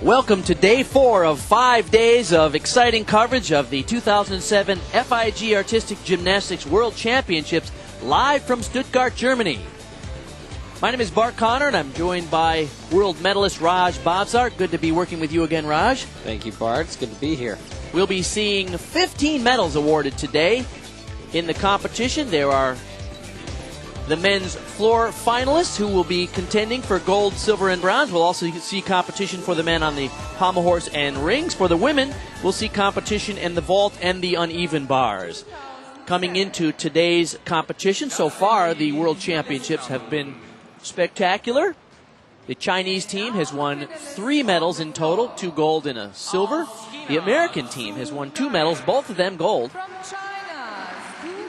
Welcome to day 4 of 5 days of exciting coverage of the 2007 FIG Artistic Gymnastics World Championships live from Stuttgart, Germany. My name is Bart Connor, and I'm joined by world medalist Raj Bhavsar. Good to be working with you again, Raj. Thank you, Bart. It's good to be here. We'll be seeing 15 medals awarded today in the competition. There are the men's floor finalists who will be contending for gold, silver, and bronze. We'll also see competition for the men on the pommel horse and rings. For the women, we'll see competition in the vault and the uneven bars. Coming into today's competition, so far the World Championships have been spectacular. The Chinese team has won 3 medals in total, 2 gold and a silver. The American team has won 2 medals, both of them gold.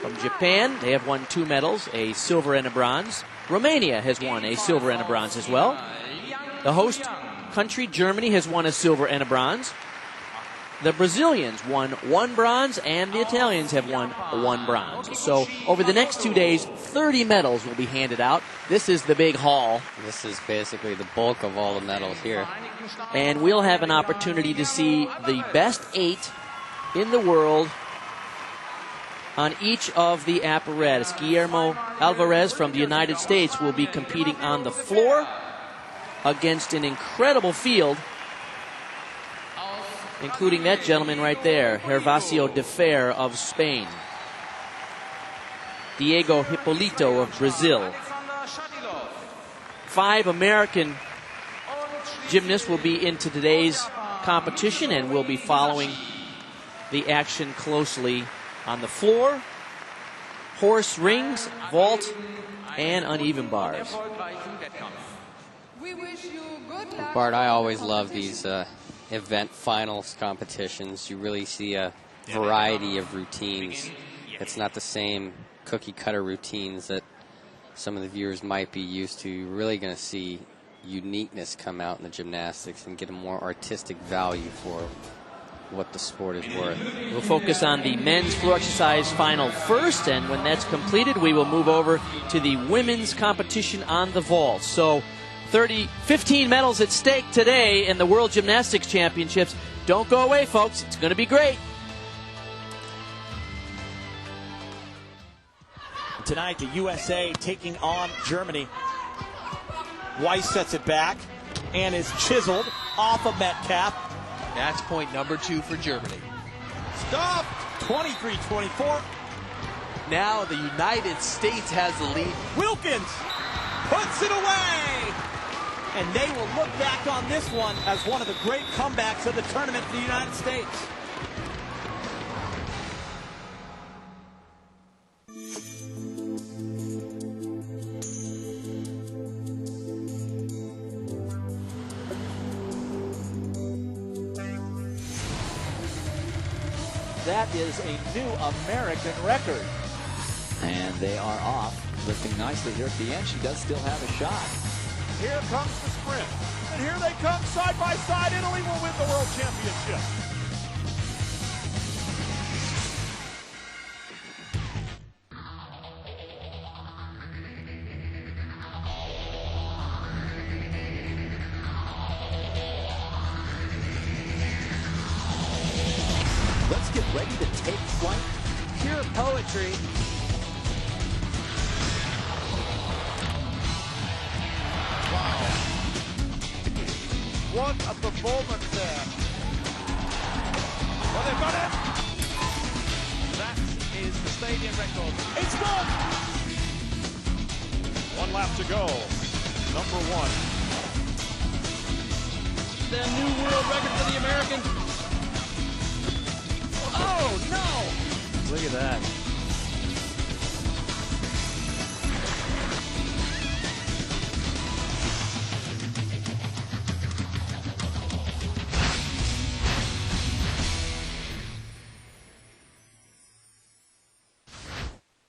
From Japan, they have won 2 medals, a silver and a bronze. Romania has won a silver and a bronze as well. The host country, Germany, has won a silver and a bronze. The Brazilians won 1 bronze, and the Italians have won 1 bronze. So over the next 2 days, 30 medals will be handed out. This is the big haul. This is basically the bulk of all the medals here. And we'll have an opportunity to see the best 8 in the world on each of the apparatus. Guillermo Alvarez from the United States will be competing on the floor against an incredible field, including that gentleman right there, Gervasio Defair of Spain. Diego Hipolito of Brazil. 5 American gymnasts will be into today's competition, and we'll be following the action closely on the floor, horse, rings, vault, and uneven bars. Bart, I always love these event finals competitions. You really see a variety of routines. It's not the same cookie cutter routines that some of the viewers might be used to. You're really going to see uniqueness come out in the gymnastics and get a more artistic value for what the sport is worth. We'll focus on the men's floor exercise final first, and when that's completed, we will move over to the women's competition on the vault. So 15 medals at stake today in the World Gymnastics Championships. Don't go away, folks. It's going to be great. Tonight, the USA taking on Germany. Weiss sets it back and is chiseled off of Metcalf. Match point number 2 for Germany. Stopped! 23-24. Now the United States has the lead. Wilkins puts it away! And they will look back on this one as one of the great comebacks of the tournament for the United States. That is a new American record. And they are off, lifting nicely here at the end. She does still have a shot. Here comes the sprint. And here they come side by side. Italy will win the World Championship. Let's get ready to take flight. Pure poetry. Wow. What a performance there. Well, they've got it. That is the stadium record. It's done. 1 lap to go. Number 1. The new world record for the Americans. Oh, no! Look at that.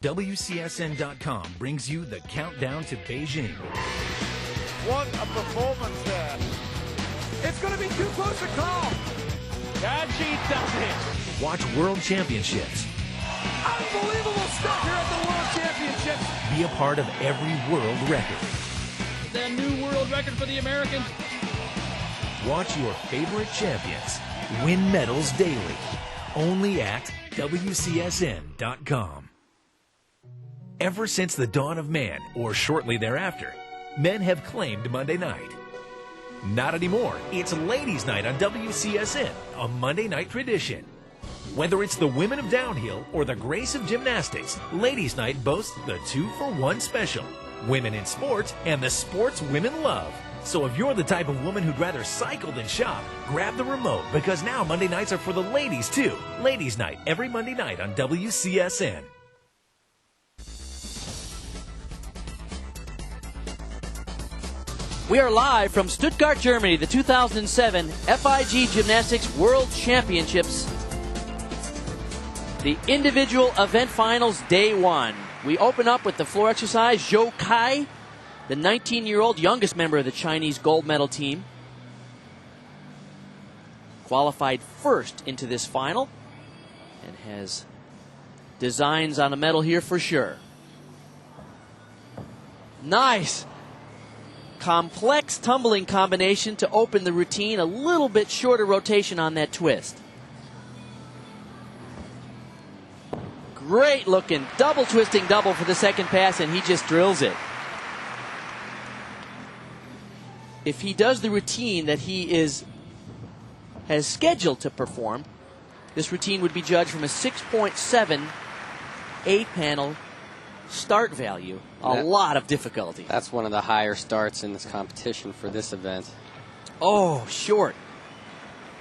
WCSN.com brings you the countdown to Beijing. What a performance there. It's going to be too close to call. And she does it. Watch World Championships. Unbelievable stuff here at the World Championships. Be a part of every world record. The new world record for the Americans. watch your favorite champions win medals daily. Only at WCSN.com. Ever since the dawn of man, or shortly thereafter, men have claimed Monday night. Not anymore. It's Ladies' Night on WCSN, a Monday night tradition. Whether it's the women of downhill or the grace of gymnastics, Ladies' Night boasts the 2-for-1 special. Women in sports and the sports women love. So if you're the type of woman who'd rather cycle than shop, grab the remote, because now Monday nights are for the ladies too. Ladies' Night every Monday night on WCSN. We are live from Stuttgart, Germany, the 2007 FIG Gymnastics World Championships. The individual event finals, day one. We open up with the floor exercise. Zhou Kai, the 19-year-old youngest member of the Chinese gold medal team, qualified first into this final and has designs on a medal here for sure. Nice. Complex tumbling combination to open the routine. A little bit shorter rotation on that twist. Great looking double twisting double for the second pass, and he just drills it. If he does the routine that he has scheduled to perform, this routine would be judged from a 6.7 8-panel start value. A lot of difficulty. That's one of the higher starts in this competition for this event. Oh, short.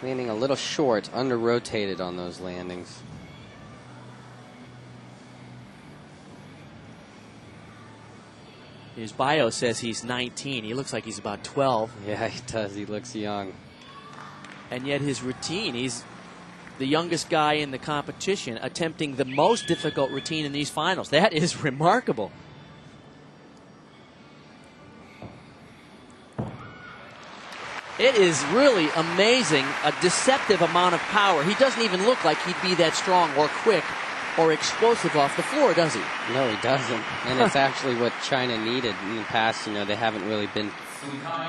Landing a little short, under-rotated on those landings. His bio says he's 19. He looks like he's about 12. Yeah, he does. He looks young. And yet his routine, he's the youngest guy in the competition attempting the most difficult routine in these finals. That is remarkable. It is really amazing, a deceptive amount of power. He doesn't even look like he'd be that strong or quick or explosive off the floor, does he? No, he doesn't. And it's actually what China needed in the past. You know, they haven't really been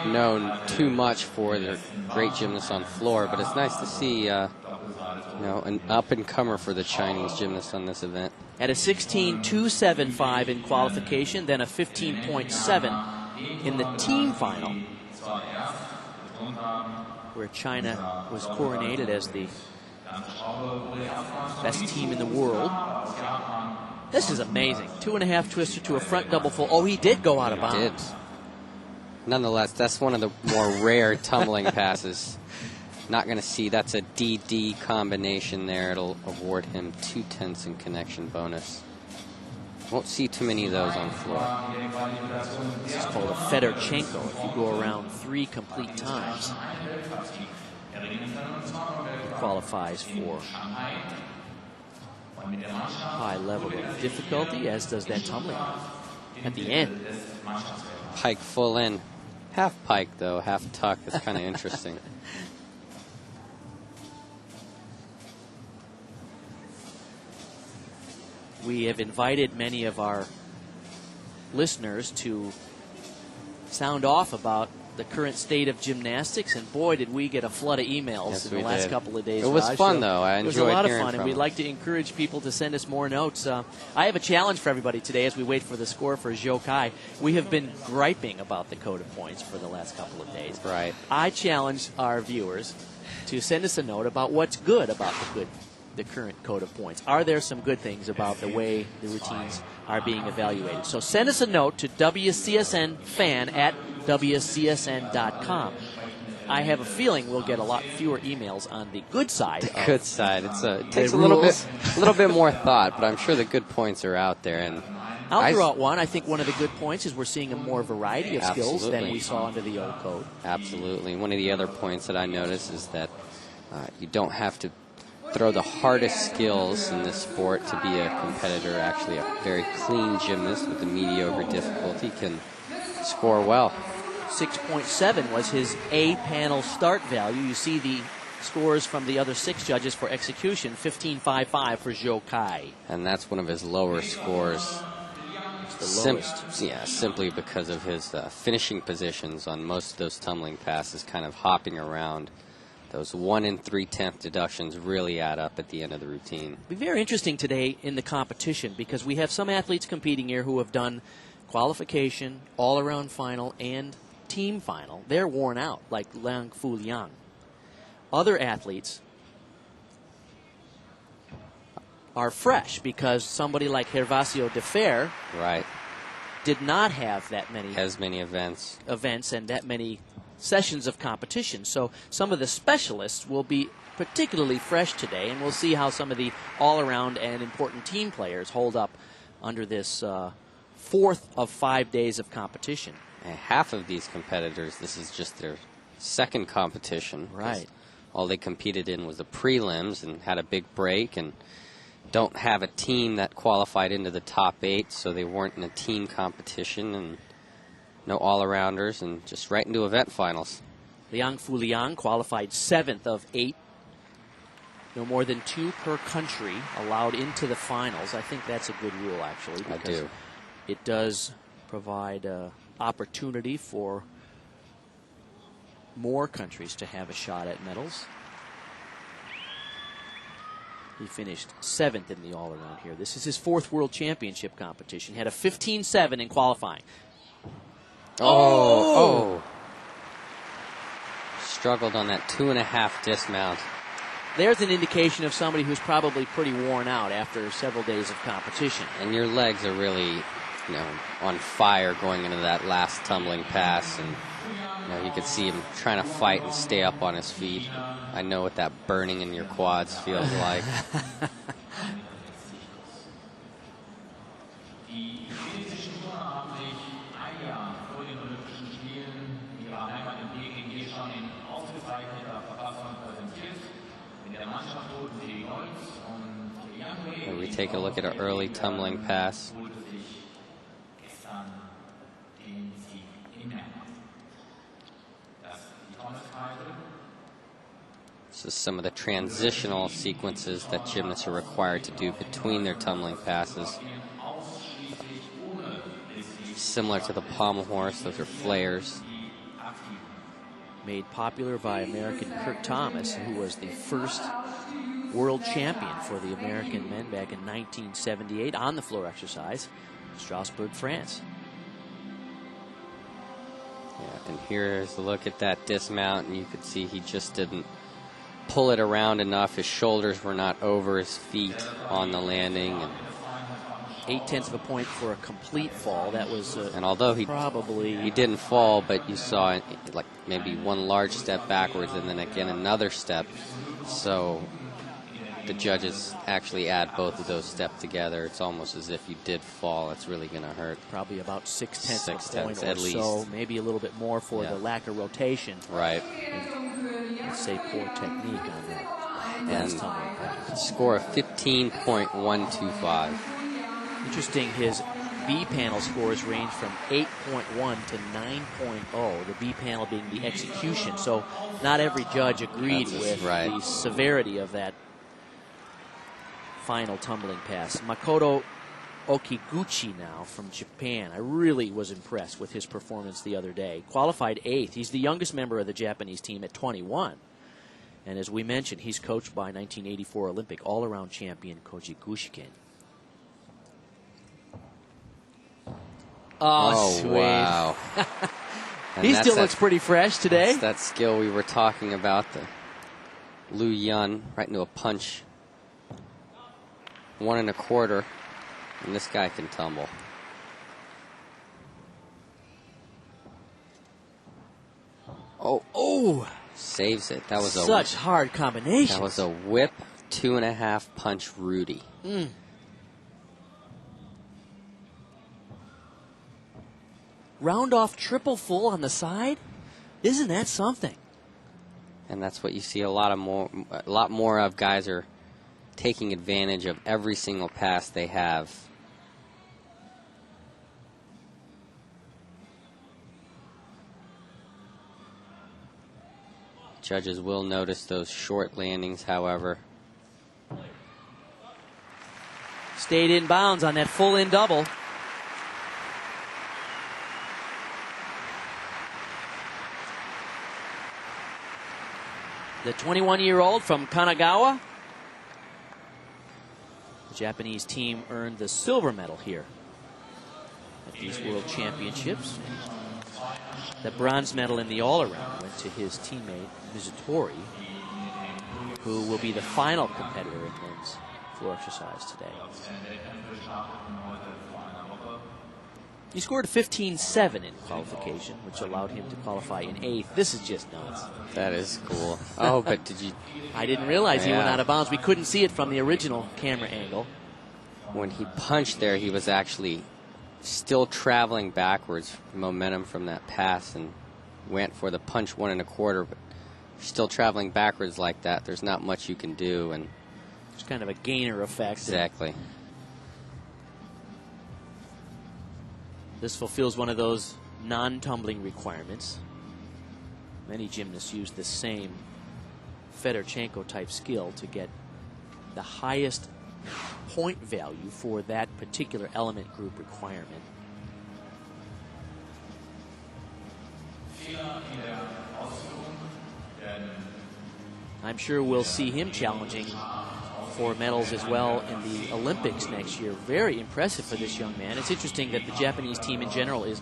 known too much for their great gymnasts on floor, but it's nice to see, you know, an up-and-comer for the Chinese gymnasts on this event. At a 16.275 in qualification, then a 15.7 in the team final, where China was coronated as the best team in the world. This is amazing. 2.5 twister to a front double full. Oh, he did go out of bounds. He did. Nonetheless, that's one of the more rare tumbling passes. Not going to see. That's a DD combination there. It'll award him 2/10 in connection bonus. Won't see too many of those on the floor. This is called a Fedorchenko if you go around 3 complete times. He qualifies for high level of difficulty, as does that tumbling at the end. Pike full in. Half pike, though, half tuck. It's kind of interesting. We have invited many of our listeners to sound off about the current state of gymnastics, and boy, did we get a flood of emails in the last couple of days. It was fun, though. I enjoyed hearing from them. It was a lot of fun, and we'd like to encourage people to send us more notes. I have a challenge for everybody today as we wait for the score for Zhou Kai. We have been griping about the code of points for the last couple of days. Right. I challenge our viewers to send us a note about what's good about the current code of points. Are there some good things about the way the routines are being evaluated? So send us a note to WCSNfan@WCSN.com. I have a feeling we'll get a lot fewer emails on the good side. The good side. It takes a little bit more thought, but I'm sure the good points are out there. And I'll throw out one. I think one of the good points is we're seeing a more variety of skills than we saw under the old code. Absolutely. One of the other points that I noticed is that you don't have to throw the hardest skills in this sport to be a competitor. Actually, a very clean gymnast with a mediocre difficulty can score well. 6.7 was his A-panel start value. You see the scores from the other 6 judges for execution. 15.55 for Zhou Kai. And that's one of his lower scores It's the lowest. Yeah, simply because of his finishing positions on most of those tumbling passes, kind of hopping around. Those 1 3/10 deductions really add up at the end of the routine. It'll be very interesting today in the competition because we have some athletes competing here who have done qualification, all-around final, and team final. They're worn out, like Liang. Other athletes are fresh because somebody like Gervasio Defair did not have that many events and that many sessions of competition. So some of the specialists will be particularly fresh today, and we'll see how some of the all-around and important team players hold up under this fourth of 5 days of competition. And half of these competitors, this is just their second competition. Right. All they competed in was the prelims and had a big break, and don't have a team that qualified into the top 8, so they weren't in a team competition, and no all-arounders, and just right into event finals. Liang qualified 7th of 8. No more than 2 per country allowed into the finals. I think that's a good rule, actually, because it does provide opportunity for more countries to have a shot at medals. He finished 7th in the all-around here. This is his 4th World Championship competition. He had a 15-7 in qualifying. Oh! Struggled on that 2.5 dismount. There's an indication of somebody who's probably pretty worn out after several days of competition. And your legs are really, on fire going into that last tumbling pass. And you could see him trying to fight and stay up on his feet. I know what that burning in your quads feels like. And we take a look at an early tumbling pass. This is some of the transitional sequences that gymnasts are required to do between their tumbling passes. Similar to the Pommel Horse, those are flares. Made popular by American Kurt Thomas, who was the first world champion for the American men back in 1978 on the floor exercise, Strasbourg, France. Yeah, and here's a look at that dismount, and you could see he just didn't pull it around enough. His shoulders were not over his feet on the landing. And 0.8 of a point for a complete fall. That was and although he didn't fall, but you saw like maybe one large step backwards and then again another step. So the judges actually add both of those steps together. It's almost as if you did fall. It's really going to hurt. Probably about 0.6 of a point at or least. So, maybe a little bit more for the lack of rotation. Right. And, let's say poor technique on that. And score of 15.125. Interesting, his B panel scores range from 8.1 to 9.0, the B panel being the execution. So not every judge agreed with the severity of that final tumbling pass. Makoto Okiuchi now from Japan. I really was impressed with his performance the other day. Qualified 8th. He's the youngest member of the Japanese team at 21. And as we mentioned, he's coached by 1984 Olympic all-around champion Koji Gushiken. Oh, sweet. Wow. He still looks pretty fresh today. That's that skill we were talking about, the Liang, right into a punch. 1 1/4, and this guy can tumble. Oh! Saves it. That was such hard combination. That was a whip 2.5 punch Rudy. Round off triple full on the side? Isn't that something? And that's what you see a lot more of. Guys are taking advantage of every single pass they have. Judges will notice those short landings, however. Stayed in bounds on that full in double. the 21-year-old from Kanagawa. The Japanese team earned the silver medal here at these World Championships. The bronze medal in the all-around went to his teammate, Mizutori, who will be the final competitor in men's floor exercise today. He scored 15.7 in qualification, which allowed him to qualify in 8th. This is just nuts. That is cool. Oh, but did you... I didn't realize he went out of bounds. We couldn't see it from the original camera angle. When he punched there, he was actually still traveling backwards, momentum from that pass, and went for the punch 1 1/4, but still traveling backwards like that. There's not much you can do, and it's kind of a gainer effect. Exactly. This fulfills one of those non-tumbling requirements. Many gymnasts use the same Fedorchenko-type skill to get the highest point value for that particular element group requirement. I'm sure we'll see him challenging for medals as well in the Olympics next year. Very impressive for this young man. It's interesting that the Japanese team in general is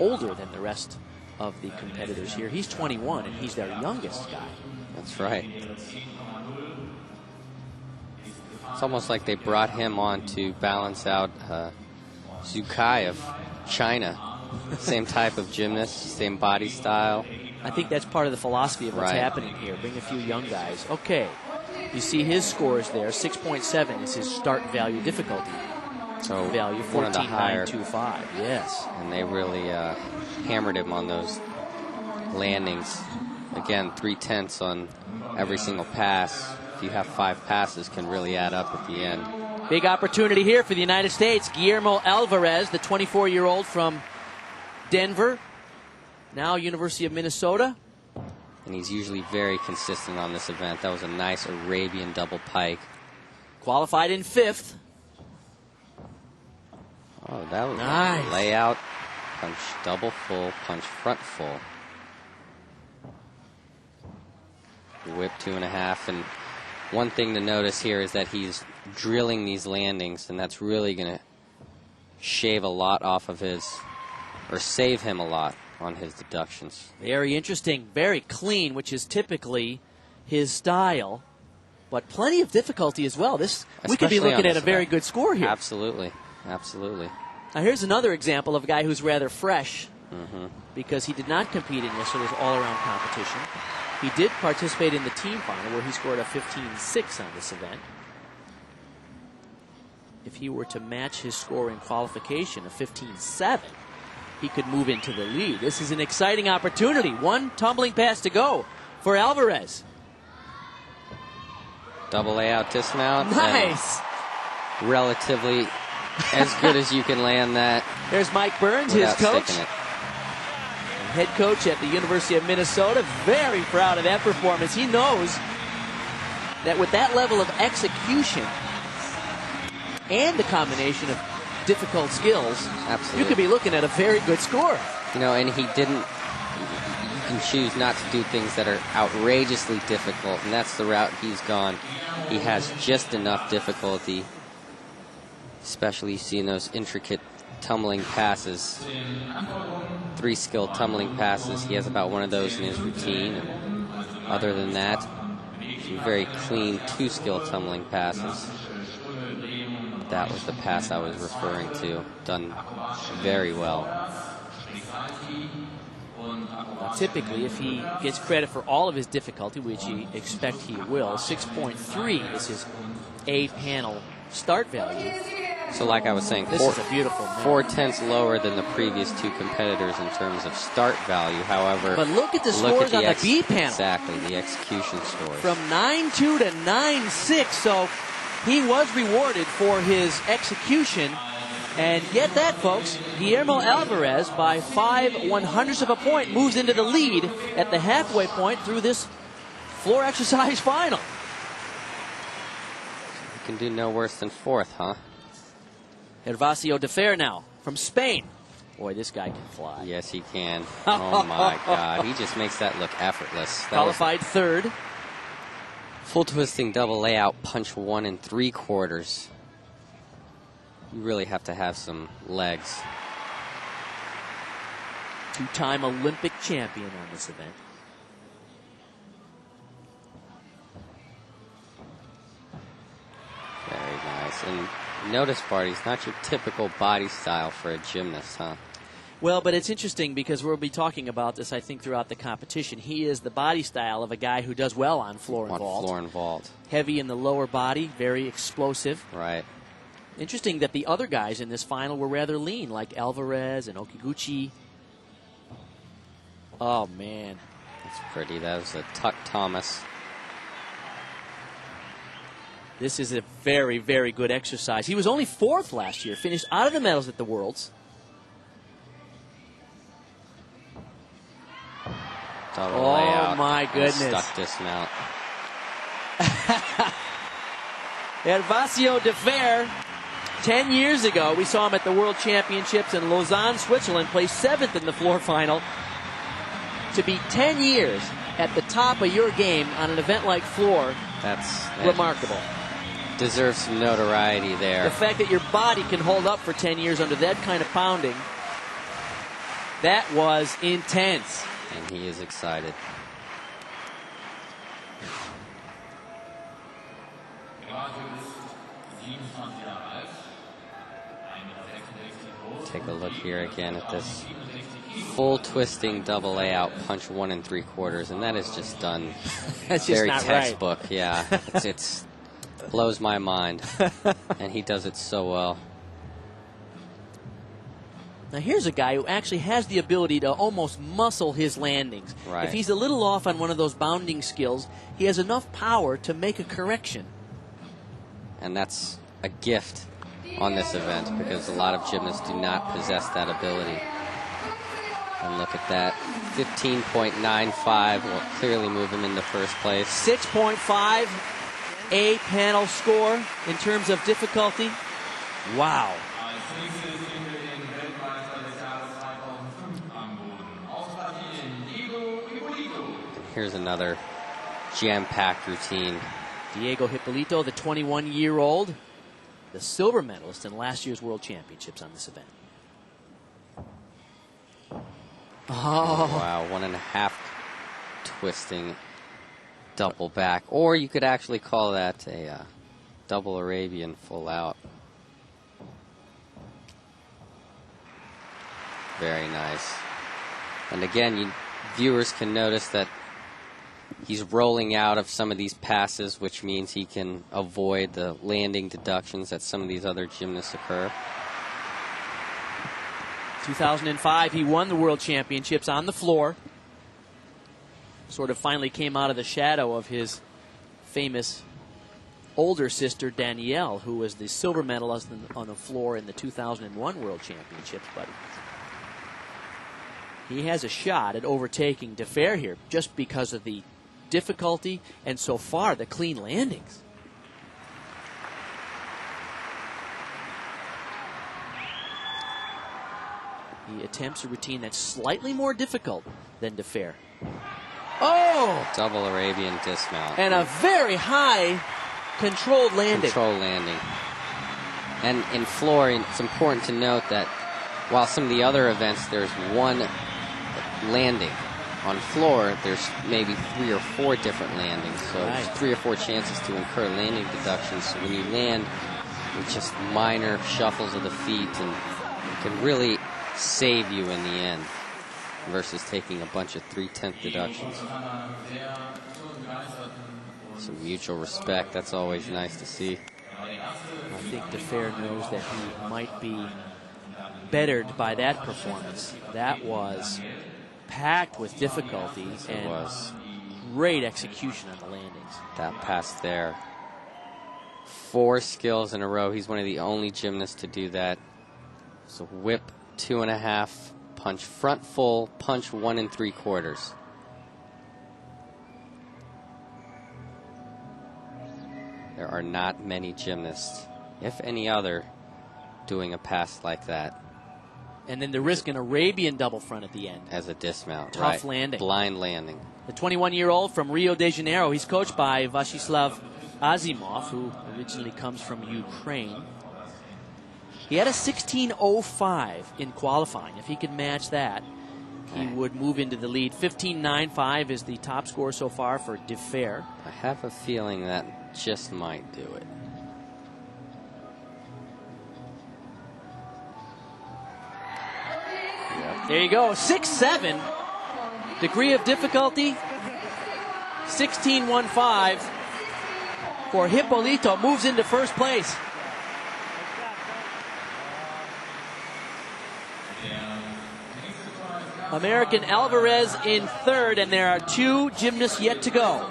older than the rest of the competitors here. He's 21 and he's their youngest guy. That's right. It's almost like they brought him on to balance out Zhu Kai of China. Same type of gymnast, same body style. I think that's part of the philosophy of what's happening here. Bring a few young guys. Okay. You see his scores there. 6.7 is his start value difficulty. So value 14.925. Yes. And they really hammered him on those landings. Again, 3/10 on every single pass. If you have 5 passes, can really add up at the end. Big opportunity here for the United States. Guillermo Alvarez, the 24-year-old from Denver, now University of Minnesota. And he's usually very consistent on this event. That was a nice Arabian double pike. Qualified in 5th. Oh, that was nice. Layout, punch double full, punch front full. Whip 2.5. And one thing to notice here is that he's drilling these landings, and that's really going to shave a lot off of his, or save him a lot on his deductions. Very interesting, very clean, which is typically his style, but plenty of difficulty as well. We could be looking at a very good score here. Absolutely, absolutely. Now here's another example of a guy who's rather fresh because he did not compete in yesterday's all-around competition. He did participate in the team final where he scored a 15.6 on this event. If he were to match his score in qualification, a 15.7, he could move into the lead. This is an exciting opportunity. One tumbling pass to go for Alvarez. Double layout dismount. Nice. Relatively as good as you can land that. There's Mike Burns, his coach. Head coach at the University of Minnesota. Very proud of that performance. He knows that with that level of execution and the combination of difficult skills, you could be looking at a very good score. You know, and he didn't, you can choose not to do things that are outrageously difficult, and that's the route he's gone. He has just enough difficulty, especially you see in those intricate tumbling passes. 3 skilled tumbling passes. He has about one of those in his routine. And other than that, some very clean 2 skilled tumbling passes. That was the pass I was referring to. Done very well. Typically, if he gets credit for all of his difficulty, which he expect he will, 6.3 is his A-panel start value. So like I was saying, this is a beautiful 4/10 lower than the previous 2 competitors in terms of start value. However, but look at the scores on the B panel. Exactly, the execution scores. From 9.2 to 9.6, so he was rewarded for his execution. And get that, folks, Guillermo Alvarez, by 5/100ths of a point, moves into the lead at the halfway point through this floor exercise final. You can do no worse than 4th, huh? Gervasio Defair now from Spain. Boy, this guy can fly. Yes, he can. Oh, my God. He just makes that look effortless. Qualified 3rd. Full twisting double layout, punch 1 3/4. You really have to have some legs. Two-time Olympic champion on this event. Very nice. And notice, Bart, he's not your typical body style for a gymnast, huh? Well, but it's interesting because we'll be talking about this, I think, throughout the competition. He is the body style of a guy who does well on floor and vault. On floor and vault. Heavy in the lower body, very explosive. Right. Interesting that the other guys in this final were rather lean, like Alvarez and Okiuchi. Oh, man. That's pretty. That was a Tuck Thomas. This is a very, very good exercise. He was only 4th last year, finished out of the medals at the Worlds. Double layout. Oh, my goodness. Stuck dismount. Hervasio Defair, 10 years ago, we saw him at the World Championships in Lausanne, Switzerland, placed 7th in the floor final. To be 10 years at the top of your game on an event like floor, That's remarkable. Deserves some notoriety there. The fact that your body can hold up for 10 years under that kind of pounding, that was intense. And he is excited. Take a look here again at this full twisting double layout, punch 1 3/4, and that is just done That's very just not textbook. Right. Yeah, it's blows my mind, and he does it so well. Now here's a guy who actually has the ability to almost muscle his landings. Right. If he's a little off on one of those bounding skills, he has enough power to make a correction. And that's a gift on this event because a lot of gymnasts do not possess that ability. And look at that, 15.95 will clearly move him into first place. 6.5 A panel score in terms of difficulty. Wow. Here's another jam-packed routine. Diego Hipolito, the 21-year-old, the silver medalist in last year's World Championships on this event. Oh. Wow, 1.5 twisting double back. Or you could actually call that a double Arabian full out. Very nice. And again, viewers can notice that he's rolling out of some of these passes, which means he can avoid the landing deductions that some of these other gymnasts occur. 2005, he won the World Championships on the floor. Sort of finally came out of the shadow of his famous older sister, Danielle, who was the silver medalist on the floor in the 2001 World Championships. But he has a shot at overtaking Defair here just because of the difficulty and so far the clean landings. He attempts a routine that's slightly more difficult than Defair. Oh! Double Arabian dismount. And a very high controlled landing. Controlled landing. And in floor, it's important to note that while some of the other events there's one landing, on floor there's maybe 3 or 4 different landings. So there's 3 or 4 chances to incur landing deductions. So when you land with just minor shuffles of the feet, and it can really save you in the end versus taking a bunch of 3/10 deductions. Some mutual respect, that's always nice to see. I think Defair knows that he might be bettered by that performance. That was packed with difficulty and was great execution on the landings. That pass there. 4 skills in a row. He's one of the only gymnasts to do that. So whip 2.5, punch front full, punch 1 3/4. There are not many gymnasts, if any other, doing a pass like that. And then the risk an Arabian double front at the end. As a dismount. Tough landing. Blind landing. The 21-year-old from Rio de Janeiro. He's coached by Vyacheslav Azimov, who originally comes from Ukraine. He had a 16.05 in qualifying. If he could match that, he would move into the lead. 15.95 is the top score so far for Defair. I have a feeling that just might do it. There you go, 6-7. Degree of difficulty, 16.15 for Hipolito. Moves into first place. American Alvarez in third, and there are 2 gymnasts yet to go.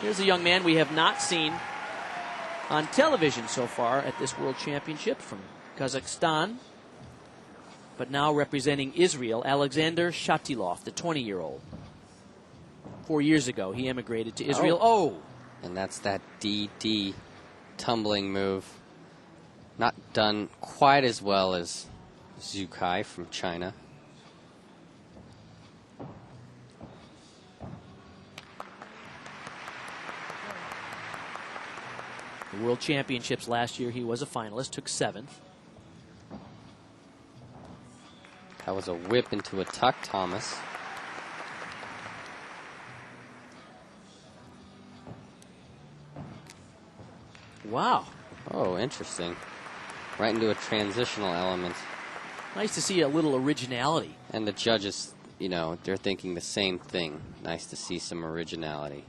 Here's a young man we have not seen on television so far at this World Championship from Kazakhstan, but now representing Israel, Alexander Shatilof, the 20-year-old. 4 years ago, he emigrated to Israel. Oh! And that's that DD tumbling move. Not done quite as well as Zhu Kai from China. The World Championships last year, he was a finalist, took 7th. That was a whip into a tuck, Thomas. Wow. Oh, interesting. Right into a transitional element. Nice to see a little originality. And the judges, you know, they're thinking the same thing. Nice to see some originality.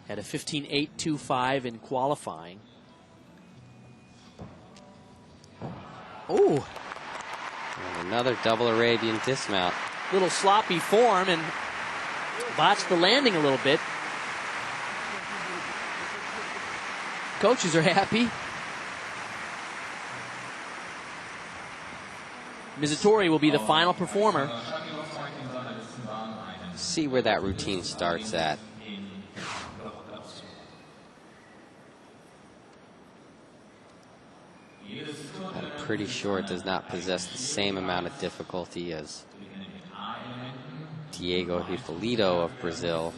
Had a 15.825 in qualifying. Oh! And another double Arabian dismount. Little sloppy form and botched the landing a little bit. Coaches are happy. Mizutori will be the final performer. See where that routine starts at. I'm pretty sure it does not possess the same amount of difficulty as Diego Hipolito of Brazil.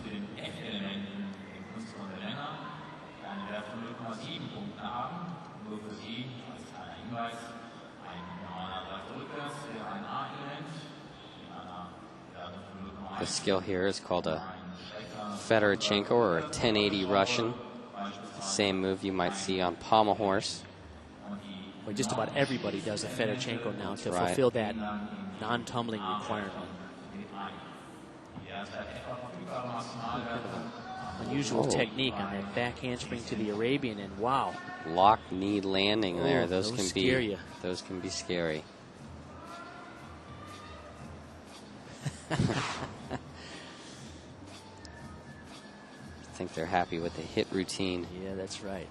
The skill here is called a Fedorchenko or a 1080 Russian. The same move you might see on Pommel Horse. Well, just about everybody does a Fedorchenko now to fulfill that non-tumbling requirement. Unusual technique on that back handspring to the Arabian, and wow. Lock knee landing there. Those can scare you. Those can be scary. I think they're happy with the hit routine. Yeah, that's right.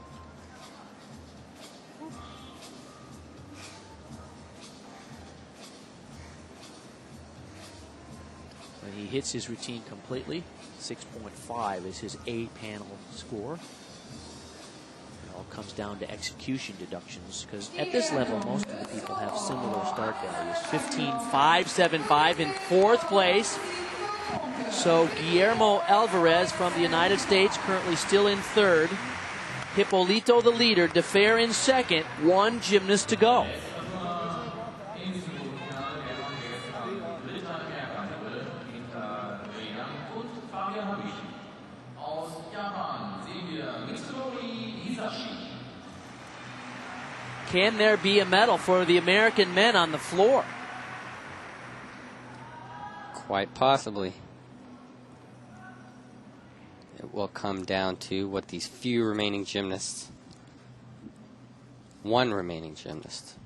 When he hits his routine completely, 6.5 is his A-panel score. It all comes down to execution deductions, because at this level, most of the people have similar start values. 15.575 in fourth place. So Guillermo Alvarez from the United States currently still in third. Hipolito the leader, Defair in second, 1 gymnast to go. Can there be a medal for the American men on the floor? Quite possibly. It will come down to what these few remaining gymnasts. One remaining gymnast.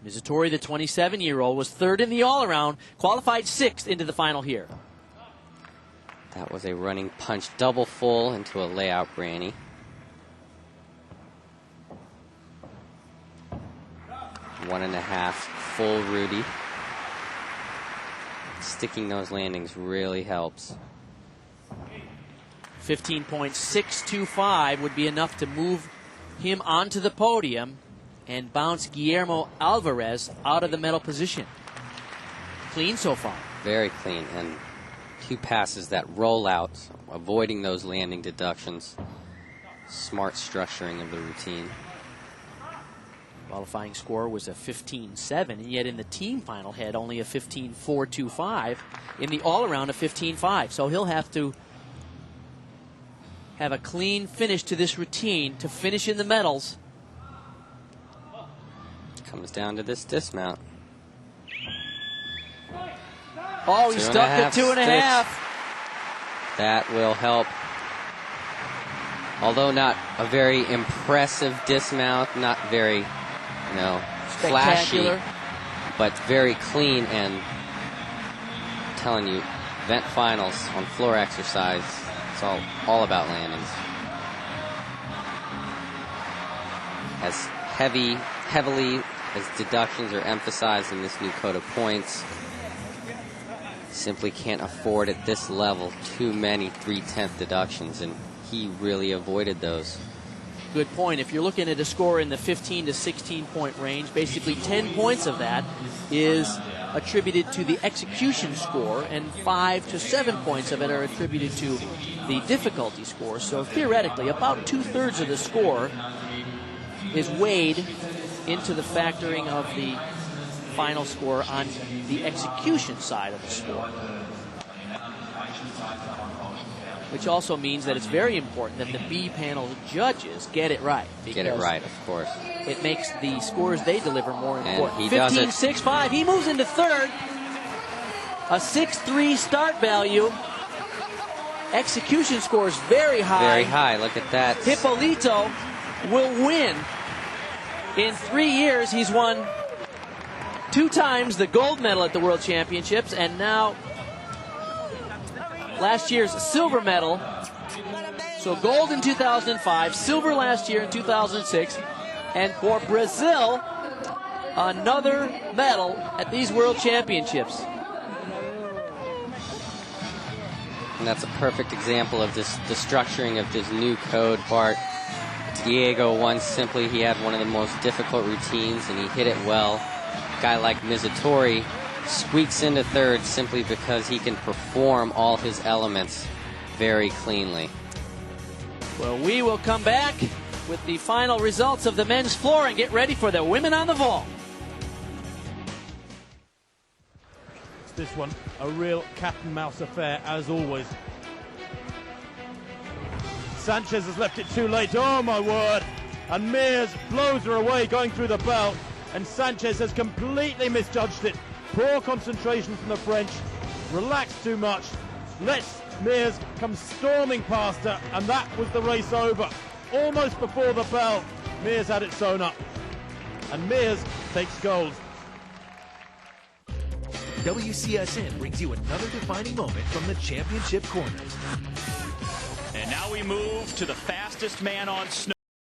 Mizutori, the 27-year-old, was third in the all-around, qualified 6th into the final here. That was a running punch double full into a layout granny. One and a half full Rudy. sticking those landings really helps. 15.625 would be enough to move him onto the podium and bounce Guillermo Alvarez out of the medal position. Clean so far. Very clean, and 2 passes that roll out, avoiding those landing deductions. Smart structuring of the routine. Qualifying score was a 15.7, and yet in the team final had only a 15.425. In the all-around, a 15.5. So he'll have to have a clean finish to this routine to finish in the medals. Comes down to this dismount. Oh, he's stuck at 2.5. That will help. Although not a very impressive dismount, not very, flashy, but very clean. And I'm telling you, event finals on floor exercise, it's all about landings. As heavily as deductions are emphasized in this new code of points, simply can't afford at this level too many 3/10 deductions, and he really avoided those. Good point. If you're looking at a score in the 15 to 16 point range, basically 10 points of that is attributed to the execution score, and 5 to 7 points of it are attributed to the difficulty score. So theoretically, about 2/3 of the score is weighed into the factoring of the final score on the execution side of the score. Which also means that it's very important that the B panel judges get it right. Get it right, of course. It makes the scores they deliver more important. He does it. 15.65. He moves into third. A 6.3 start value. Execution scores very high. Very high. Look at that. Hipolito will win. In 3 years, he's won 2 times the gold medal at the World Championships, and now last year's silver medal. So gold in 2005, silver last year in 2006, and for Brazil, another medal at these World Championships. And that's a perfect example of this, the structuring of this new code, Bart. Diego won simply. He had one of the most difficult routines, and he hit it well. A guy like Mizutori squeaks into third simply because he can perform all his elements very cleanly. Well, we will come back with the final results of the men's floor and get ready for the women on the vault. This one, a real cat and mouse affair, as always. Sanchez has left it too late. Oh, my word. And Mears blows her away going through the belt. And Sanchez has completely misjudged it. Poor concentration from the French. Relaxed too much. Lets Mears come storming past her. And that was the race over. Almost before the bell, Mears had it sewn up. And Mears takes gold. WCSN brings you another defining moment from the championship corners. And now we move to the fastest man on snow.